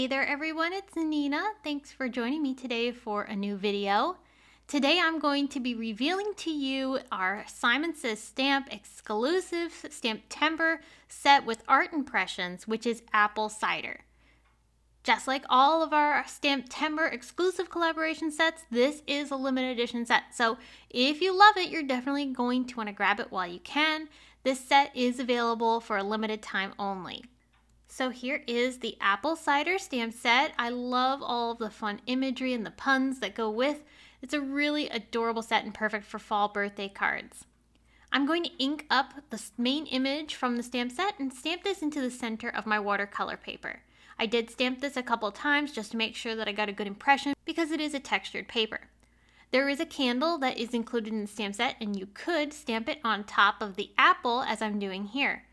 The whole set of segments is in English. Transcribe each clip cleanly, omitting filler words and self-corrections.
Hey there everyone, it's Neenah. Thanks for joining me today for a new video. Today I'm going to be revealing to you our Simon Says Stamp exclusive STAMPtember set with art impressions, which is apple cider. Just like all of our STAMPtember exclusive collaboration sets, this is a limited edition set. So if you love it, you're definitely going to want to grab it while you can. This set is available for a limited time only. So here is the apple cider stamp set. I love all of the fun imagery and the puns that go with. It's a really adorable set and perfect for fall birthday cards. I'm going to ink up the main image from the stamp set and stamp this into the center of my watercolor paper. I did stamp this a couple times just to make sure that I got a good impression because it is a textured paper. There is a candle that is included in the stamp set and you could stamp it on top of the apple as I'm doing here.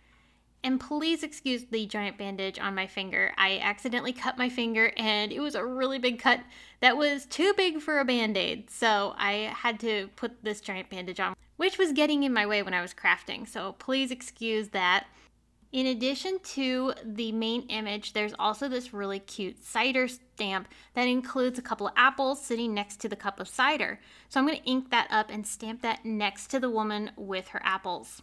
And please excuse the giant bandage on my finger. I accidentally cut my finger and it was a really big cut that was too big for a band-aid. So I had to put this giant bandage on, which was getting in my way when I was crafting. So please excuse that. In addition to the main image, there's also this really cute cider stamp that includes a couple of apples sitting next to the cup of cider. So I'm going to ink that up and stamp that next to the woman with her apples.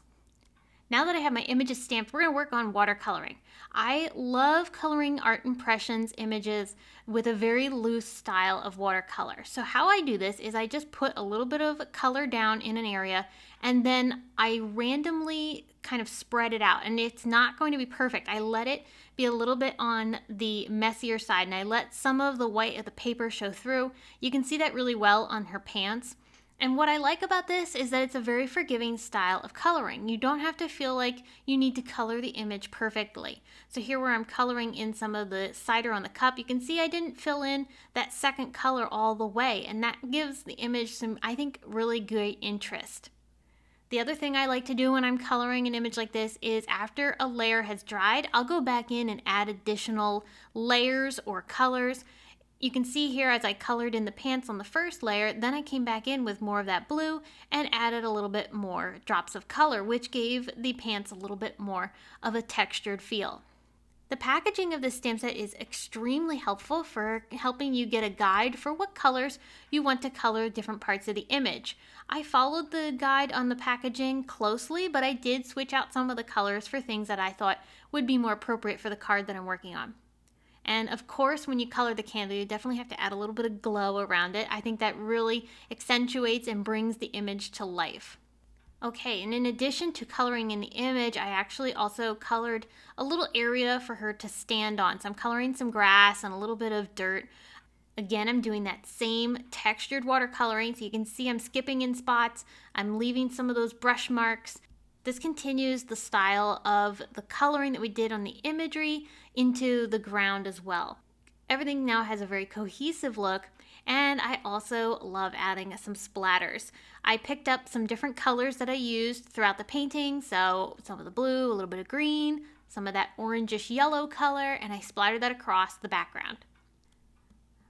Now that I have my images stamped, we're going to work on watercoloring. I love coloring art impressions images with a very loose style of watercolor. So how I do this is I just put a little bit of color down in an area and then I randomly kind of spread it out. And it's not going to be perfect. I let it be a little bit on the messier side and I let some of the white of the paper show through. You can see that really well on her pants. And what I like about this is that it's a very forgiving style of coloring. You don't have to feel like you need to color the image perfectly. So here where I'm coloring in some of the cider on the cup, you can see I didn't fill in that second color all the way, and that gives the image some, I think, really good interest. The other thing I like to do when I'm coloring an image like this is after a layer has dried, I'll go back in and add additional layers or colors. You can see here as I colored in the pants on the first layer, then I came back in with more of that blue and added a little bit more drops of color, which gave the pants a little bit more of a textured feel. The packaging of this stamp set is extremely helpful for helping you get a guide for what colors you want to color different parts of the image. I followed the guide on the packaging closely, but I did switch out some of the colors for things that I thought would be more appropriate for the card that I'm working on. And of course, when you color the candle, you definitely have to add a little bit of glow around it. I think that really accentuates and brings the image to life. Okay, and in addition to coloring in the image, I actually also colored a little area for her to stand on. So I'm coloring some grass and a little bit of dirt. Again, I'm doing that same textured watercoloring, so you can see I'm skipping in spots. I'm leaving some of those brush marks. This continues the style of the coloring that we did on the imagery into the ground as well. Everything now has a very cohesive look, and I also love adding some splatters. I picked up some different colors that I used throughout the painting, so some of the blue, a little bit of green, some of that orangish yellow color, and I splattered that across the background.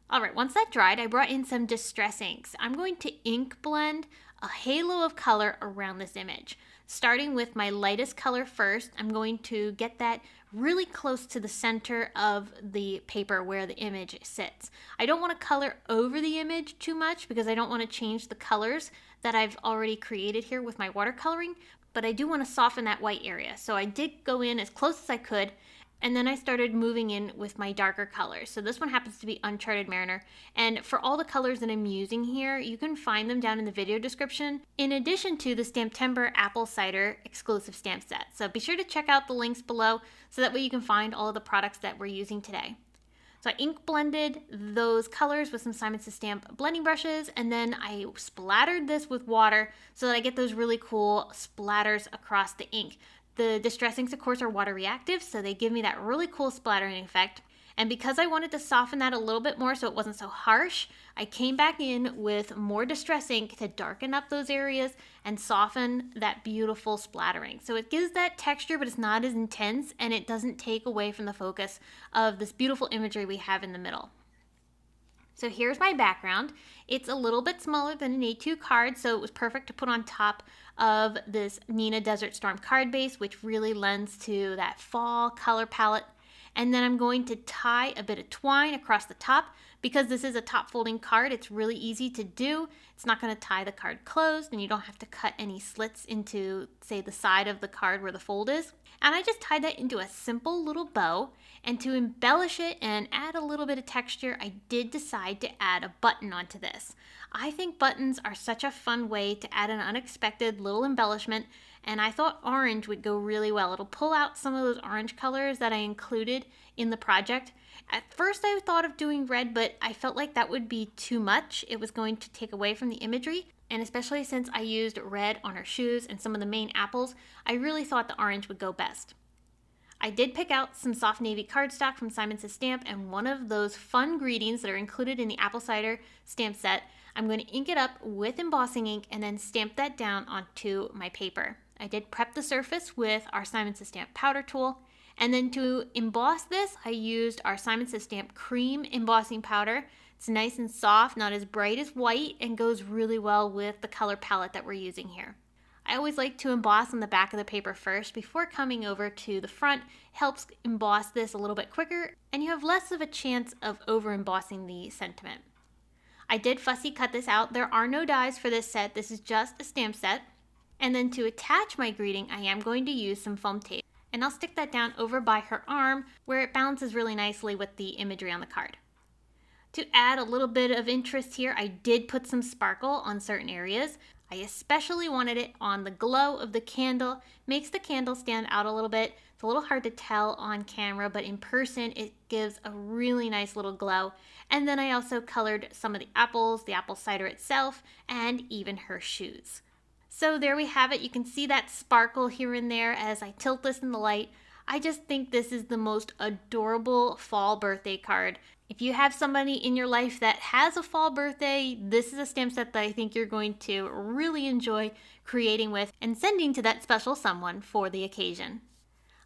Alright, once that dried, I brought in some distress inks. I'm going to ink blend a halo of color around this image. Starting with my lightest color first, I'm going to get that really close to the center of the paper where the image sits. I don't want to color over the image too much because I don't want to change the colors that I've already created here with my watercoloring, but I do want to soften that white area. So I did go in as close as I could, and then I started moving in with my darker colors. So this one happens to be Uncharted Mariner. And for all the colors that I'm using here, you can find them down in the video description, in addition to the STAMPtember Apple Cider exclusive stamp set. So be sure to check out the links below so that way you can find all of the products that we're using today. So I ink blended those colors with some Simon Says Stamp blending brushes, and then I splattered this with water so that I get those really cool splatters across the ink. The distress inks, of course, are water reactive, so they give me that really cool splattering effect. And because I wanted to soften that a little bit more so it wasn't so harsh, I came back in with more distress ink to darken up those areas and soften that beautiful splattering. So it gives that texture, but it's not as intense, and it doesn't take away from the focus of this beautiful imagery we have in the middle. So here's my background. It's a little bit smaller than an A2 card, so it was perfect to put on top of this Neenah Desert Storm card base, which really lends to that fall color palette. And then I'm going to tie a bit of twine across the top. Because this is a top folding card, it's really easy to do. It's not going to tie the card closed, and you don't have to cut any slits into, say, the side of the card where the fold is. And I just tied that into a simple little bow. And to embellish it and add a little bit of texture, I did decide to add a button onto this. I think buttons are such a fun way to add an unexpected little embellishment, and I thought orange would go really well. It'll pull out some of those orange colors that I included in the project. At first I thought of doing red, but I felt like that would be too much. It was going to take away from the imagery, and especially since I used red on her shoes and some of the main apples, I really thought the orange would go best. I did pick out some soft navy cardstock from Simon Says Stamp and one of those fun greetings that are included in the apple cider stamp set. I'm going to ink it up with embossing ink and then stamp that down onto my paper. I did prep the surface with our Simon Says Stamp powder tool, and then to emboss this I used our Simon Says Stamp cream embossing powder. It's nice and soft, not as bright as white, and goes really well with the color palette that we're using here. I always like to emboss on the back of the paper first before coming over to the front. It helps emboss this a little bit quicker, and you have less of a chance of over embossing the sentiment. I did fussy cut this out. There are no dies for this set. This is just a stamp set. And then to attach my greeting, I am going to use some foam tape. And I'll stick that down over by her arm where it balances really nicely with the imagery on the card. To add a little bit of interest here, I did put some sparkle on certain areas. I especially wanted it on the glow of the candle. Makes the candle stand out a little bit. It's a little hard to tell on camera, but in person it gives a really nice little glow. And then I also colored some of the apples, the apple cider itself, and even her shoes. So there we have it. You can see that sparkle here and there as I tilt this in the light. I just think this is the most adorable fall birthday card. If you have somebody in your life that has a fall birthday, this is a stamp set that I think you're going to really enjoy creating with and sending to that special someone for the occasion.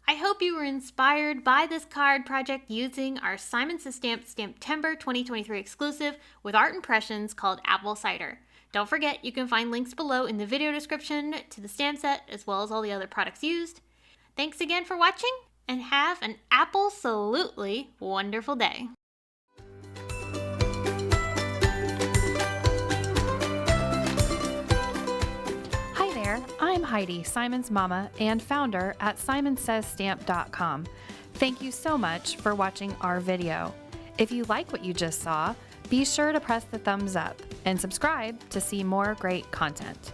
I hope you were inspired by this card project using our Simon Says Stamp STAMPtember 2023 exclusive with art impressions called Apple Cider. Don't forget, you can find links below in the video description to the stamp set as well as all the other products used. Thanks again for watching, and have an absolutely wonderful day. Hi there, I'm Heidi, Simon's mama and founder at SimonsSaysStamp.com. Thank you so much for watching our video. If you like what you just saw, be sure to press the thumbs up and subscribe to see more great content.